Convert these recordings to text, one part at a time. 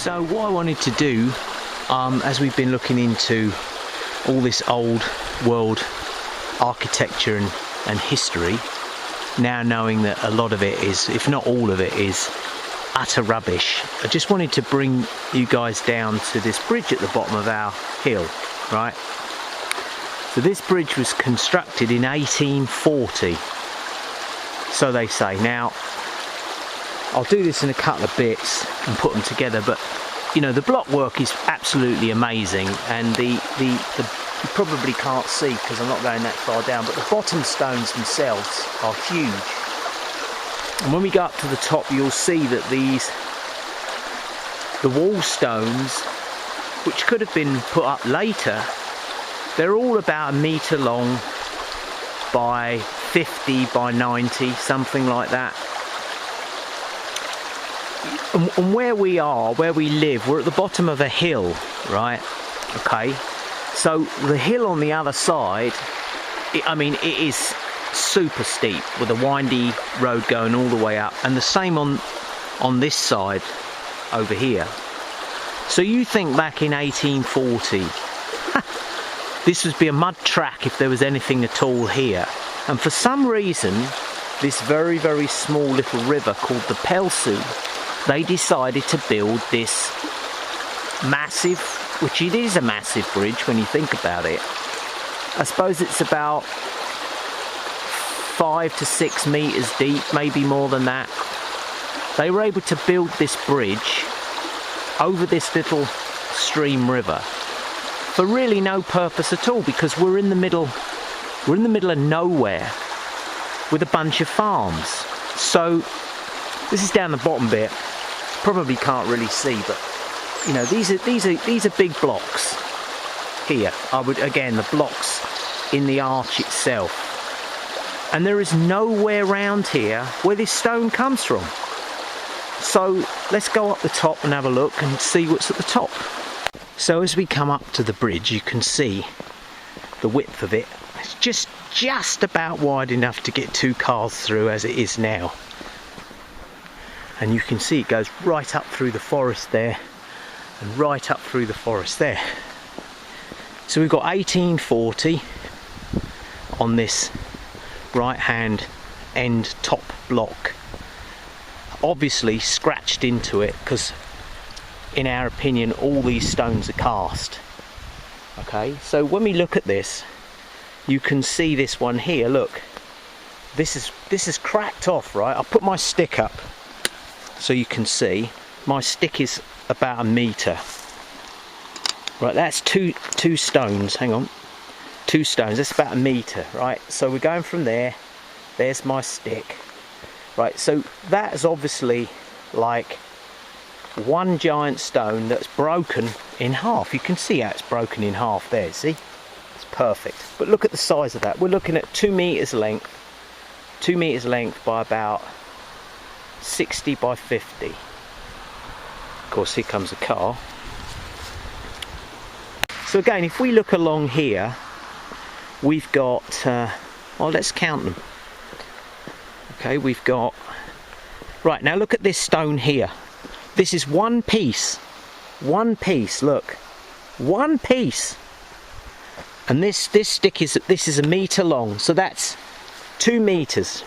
So what I wanted to do, as we've been looking into all this old world architecture and history, now knowing that a lot of it is, if not all of it, is utter rubbish, I just wanted to bring you guys down to this bridge at the bottom of our hill, right? So this bridge was constructed in 1840, so they say. Now, I'll do this in a couple of bits and put them together, but you know, the block work is absolutely amazing, and you probably can't see because I'm not going that far down, but the bottom stones themselves are huge. And when we go up to the top, you'll see that the wall stones, which could have been put up later, they're all about 1 metre long by 50 by 90, something like that. And where we are, where we live, we're at the bottom of a hill, right? Okay, so the hill on the other side, it is super steep with a windy road going all the way up, and the same on this side over here. So you think back in 1840, this would be a mud track if there was anything at all here. And for some reason, this very, very small little river called the Pelsu, they decided to build this massive, which it is a massive bridge when you think about it. I suppose it's about 5 to 6 meters deep, maybe more than that. They were able to build this bridge over this little stream river for really no purpose at all, because we're in the middle of nowhere with a bunch of farms. So this is down the bottom bit. Probably can't really see, but you know, these are big blocks here. Again, the blocks in the arch itself, and there is nowhere around here where this stone comes from. So let's go up the top and have a look and see what's at the top. So as we come up to the bridge, you can see the width of it. It's just about wide enough to get 2 cars through as it is now. And you can see it goes right up through the forest there and right up through the forest there. So we've got 1840 on this right hand end top block, obviously scratched into it because in our opinion all these stones are cast. Okay, so when we look at this, you can see this one here, look, this is cracked off, right? I'll put my stick up so you can see. My stick is about 1 metre. Right, that's two stones, hang on. 2 stones, that's about 1 metre, right? So we're going from there, there's my stick. Right, so that is obviously like one giant stone that's broken in half. You can see how it's broken in half there, see? It's perfect. But look at the size of that. We're looking at 2 meters length. 2 meters length by about 60 by 50. Of course, here comes a car. So again, if we look along here, we've got, well, let's count them. Okay, we've got, right, now look at this stone here. This is one piece, look, one piece. And this stick is 1 metre long, so that's 2 meters.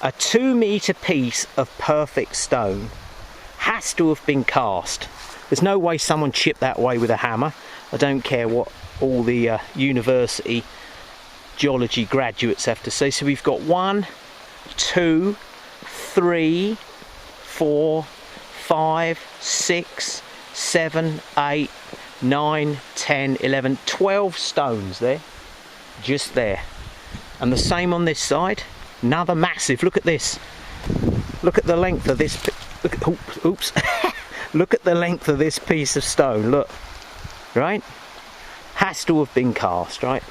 A 2 metre piece of perfect stone has to have been cast. There's no way someone chipped that way with a hammer. I don't care what all the university geology graduates have to say. So we've got 1, 2, 3, 4, 5, 6, 7, 8, 9, 10, 11, 12 stones there, just there. And the same on this side. Another massive, look at this. Look at the length of this, oops. Look at the length of this piece of stone, look. Right? Has to have been cast, right?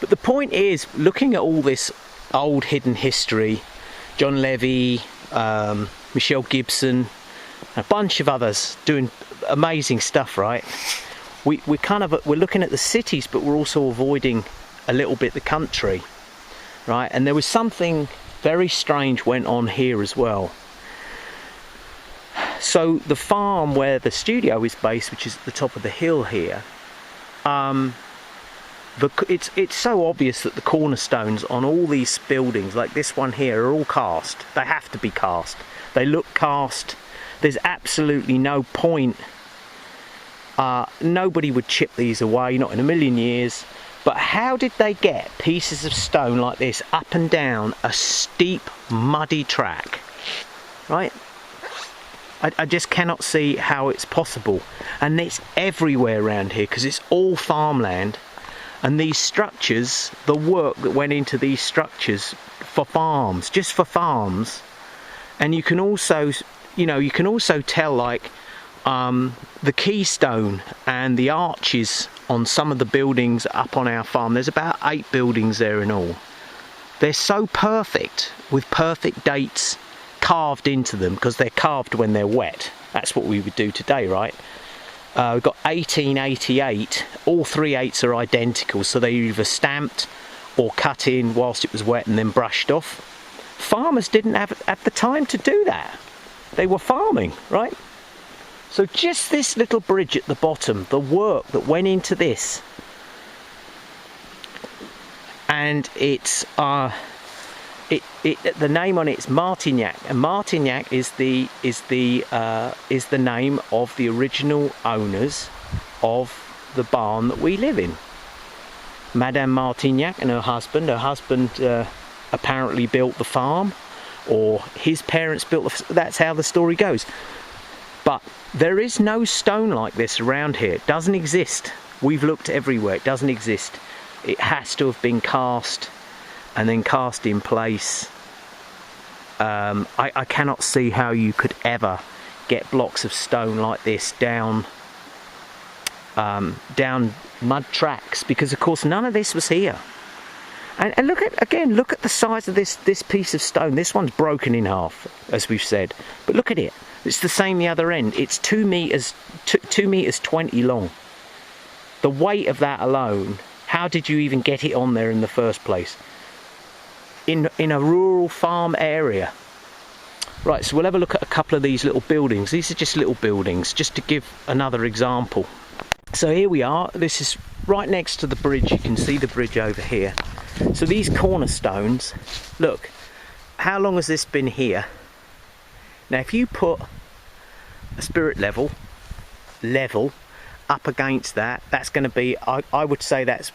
But the point is, looking at all this old hidden history, Jon Levi, Michelle Gibson, a bunch of others doing amazing stuff, right? We're looking at the cities, but we're also avoiding a little bit the country. Right, and there was something very strange went on here as well. So the farm where the studio is based, which is at the top of the hill here, it's so obvious that the cornerstones on all these buildings, like this one here, are all cast. They have to be cast. They look cast. There's absolutely no point. Nobody would chip these away, not in a million years. But how did they get pieces of stone like this up and down a steep, muddy track? Right? I just cannot see how it's possible. And it's everywhere around here because it's all farmland. And these structures, the work that went into these structures for farms, just for farms. And you can also, you know, you can also tell like the keystone and the arches on some of the buildings up on our farm. There's about 8 buildings there in all. They're so perfect, with perfect dates carved into them, because they're carved when they're wet. That's what we would do today, right? We've got 1888. All 3 8s are identical, so they're either stamped or cut in whilst it was wet and then brushed off. Farmers didn't have the time to do that. They were farming, right? So just this little bridge at the bottom, the work that went into this, and it's the name on it is Martignac, and Martignac is the name of the original owners of the barn that we live in. Madame Martignac and her husband. Her husband apparently built the farm, or his parents built the. That's how the story goes. But there is no stone like this around here. It doesn't exist. We've looked everywhere. It doesn't exist. It has to have been cast and then cast in place. I cannot see how you could ever get blocks of stone like this down mud tracks, because of course none of this was here. And look at the size of this piece of stone. This one's broken in half, as we've said, but look at it. It's the same the other end. It's 2 meters 20 long. The weight of that alone, how did you even get it on there in the first place? In a rural farm area. Right, so we'll have a look at a couple of these little buildings. These are just little buildings, just to give another example. So here we are. This is right next to the bridge. You can see the bridge over here. So these cornerstones, look, how long has this been here? Now if you put a spirit level up against that, that's going to be, I would say that's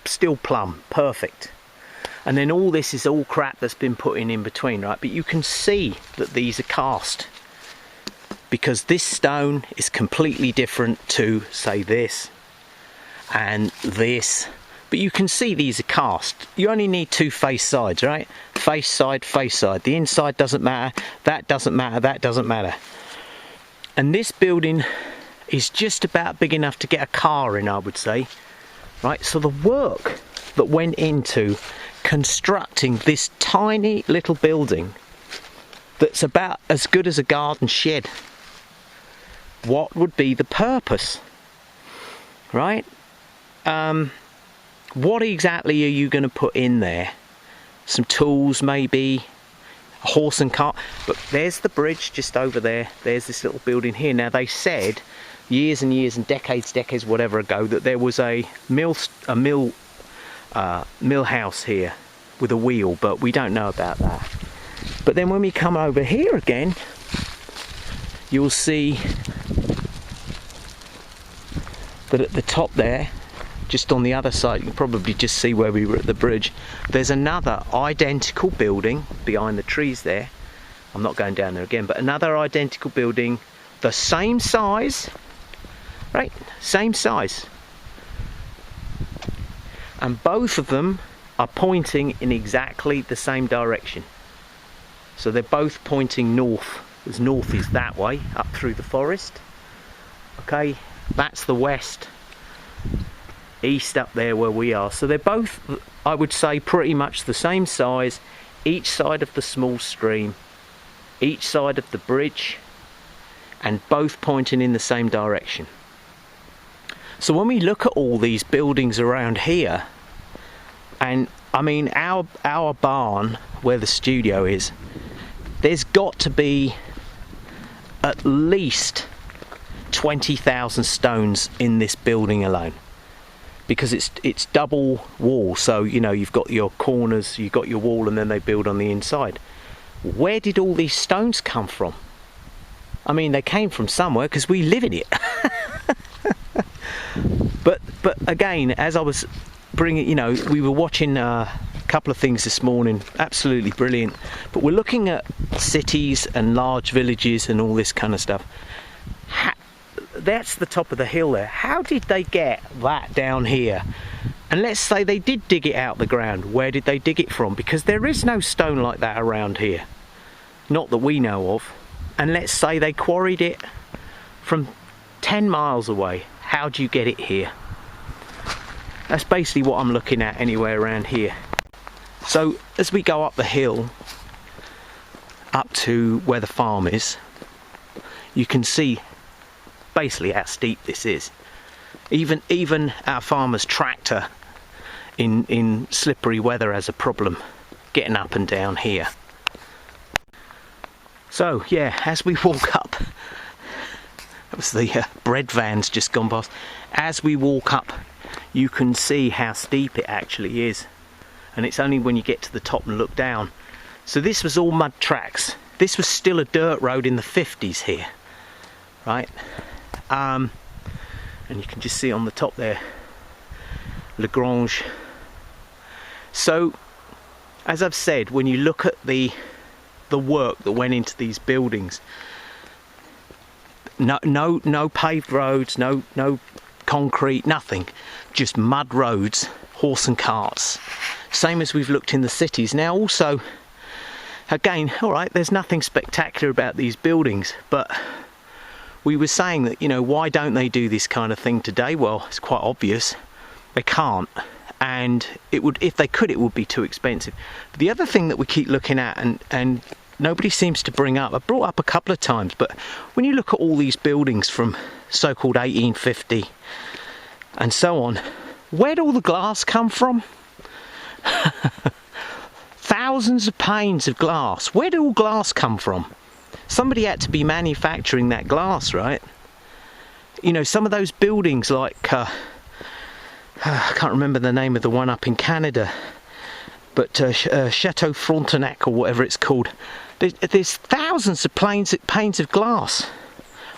still plumb, perfect. And then all this is all crap that's been put in between, right? But you can see that these are cast, because this stone is completely different to, say, this and this. But you can see these are cast. You only need 2 face sides, right? Face side, face side. The inside doesn't matter, that doesn't matter, that doesn't matter. And this building is just about big enough to get a car in, I would say. Right, so the work that went into constructing this tiny little building that's about as good as a garden shed. What would be the purpose? Right? What exactly are you going to put in there? Some tools, maybe a horse and cart. But there's the bridge just over there. There's this little building here. Now they said years and years and decades whatever ago that there was a mill house here with a wheel, but we don't know about that. But then when we come over here again, you'll see that at the top there, just on the other side, you can probably just see where we were at the bridge, there's another identical building behind the trees there. I'm not going down there again, but another identical building, the same size, right? Same size. And both of them are pointing in exactly the same direction. So they're both pointing north, as north is that way, up through the forest. Okay, that's the west. East up there where we are. So they're both, I would say, pretty much the same size, each side of the small stream, each side of the bridge, and both pointing in the same direction. So when we look at all these buildings around here, and I mean our barn where the studio is, there's got to be at least 20,000 stones in this building alone, because it's double wall, so you know you've got your corners, you've got your wall, and then they build on the inside. Where did all these stones come from? I mean, they came from somewhere, because we live in it. but again, as I was bringing, you know, we were watching a couple of things this morning, absolutely brilliant, but we're looking at cities and large villages and all this kind of stuff. That's the top of the hill there. How did they get that down here? And let's say they did dig it out the ground. Where did they dig it from? Because there is no stone like that around here. Not that we know of. And let's say they quarried it from 10 miles away. How do you get it here? That's basically what I'm looking at anywhere around here. So as we go up the hill, up to where the farm is, you can see basically how steep this is. Even our farmer's tractor in slippery weather has a problem getting up and down here. So yeah, as we walk up, that was the bread van's just gone past. As we walk up, you can see how steep it actually is, and it's only when you get to the top and look down. So this was all mud tracks. This was still a dirt road in the 50s here, right? And you can just see on the top there, Lagrange. So, as I've said, when you look at the work that went into these buildings, no paved roads, no concrete, nothing, just mud roads, horse and carts. Same as we've looked in the cities. Now also, again, all right, there's nothing spectacular about these buildings, but we were saying that, you know, why don't they do this kind of thing today? Well, it's quite obvious. They can't, and it would, if they could, it would be too expensive. But the other thing that we keep looking at, and nobody seems to bring up, I've brought up a couple of times, but when you look at all these buildings from so-called 1850 and so on, where'd all the glass come from? Thousands of panes of glass. Where did all glass come from? Somebody had to be manufacturing that glass, right? You know, some of those buildings like, I can't remember the name of the one up in Canada, but Chateau Frontenac or whatever it's called. There's thousands of panes of glass.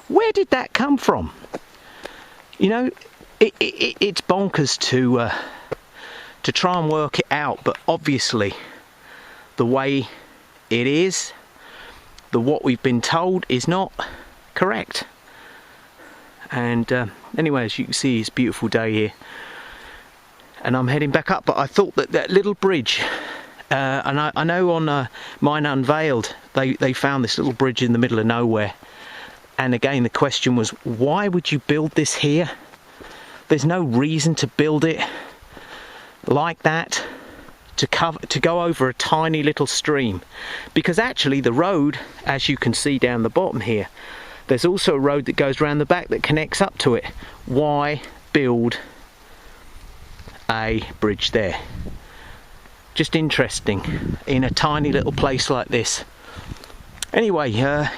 Where did that come from? You know, it's bonkers to try and work it out, but obviously the way it is, what we've been told is not correct. And anyway, as you can see, it's a beautiful day here, and I'm heading back up. But I thought that little bridge, and I know on mine Unveiled they found this little bridge in the middle of nowhere, and again the question was, why would you build this here? There's no reason to build it like that, to go over a tiny little stream, because actually the road, as you can see down the bottom here, there's also a road that goes around the back that connects up to it. Why build a bridge there? Just interesting in a tiny little place like this. Anyway, yeah,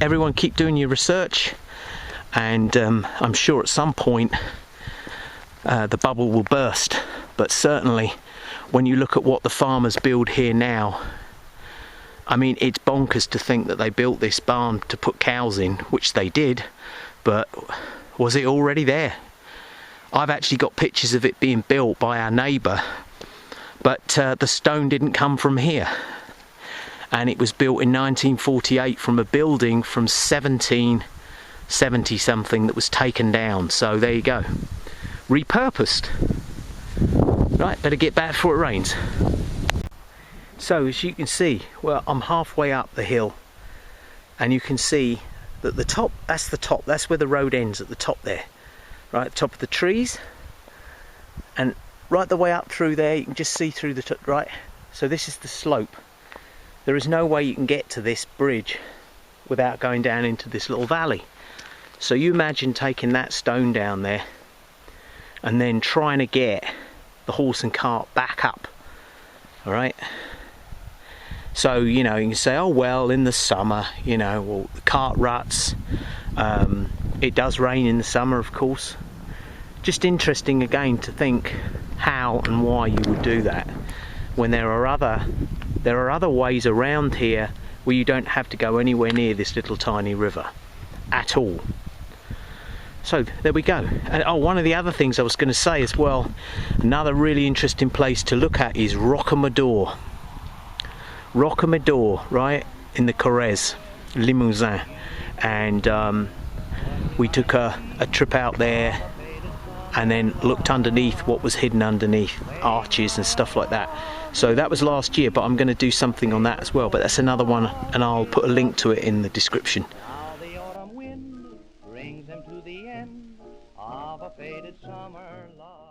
everyone keep doing your research, and I'm sure at some point the bubble will burst, but certainly when you look at what the farmers build here now, I mean, it's bonkers to think that they built this barn to put cows in, which they did, but was it already there? I've actually got pictures of it being built by our neighbour, but the stone didn't come from here, and it was built in 1948 from a building from 1770 something that was taken down. So there you go, repurposed. Right, better get back before it rains. So as you can see, well, I'm halfway up the hill, and you can see that the top, that's where the road ends, at the top there, right at the top of the trees, and right the way up through there you can just see through the top, right? So this is the slope. There is no way you can get to this bridge without going down into this little valley. So you imagine taking that stone down there and then trying to get the horse and cart back up. Alright, So, you know, you can say, oh well, in the summer, you know, well, the cart ruts, it does rain in the summer, of course. Just interesting again to think how and why you would do that, when there are other ways around here where you don't have to go anywhere near this little tiny river at all. So there we go. And oh, one of the other things I was going to say as well, another really interesting place to look at is Rocamadour. Rocamadour, right in the Corrèze, Limousin, and we took a trip out there and then looked underneath what was hidden underneath arches and stuff like that. So that was last year, but I'm going to do something on that as well, but that's another one, and I'll put a link to it in the description. Now the autumn wind brings them to the end of a faded summer love.